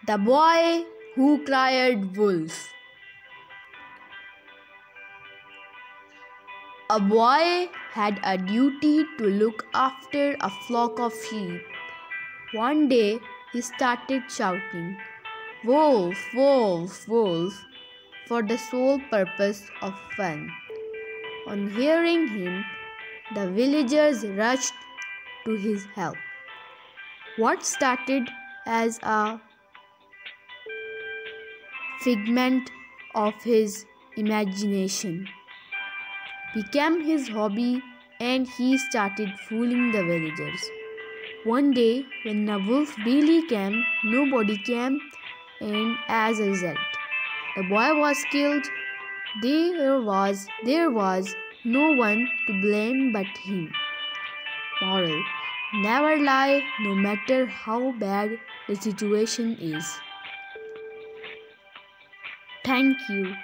The boy who cried wolf. A boy had a duty to look after a flock of sheep. One day he started shouting, "Wolf, wolf, wolf," for the sole purpose of fun. On hearing him, the villagers rushed to his help. What started as a figment of his imagination became his hobby, and he started fooling the villagers. One day, when the wolf really came, nobody came, and as a result, the boy was killed. There was no one to blame but him. Moral: never lie, no matter how bad the situation is. Thank you.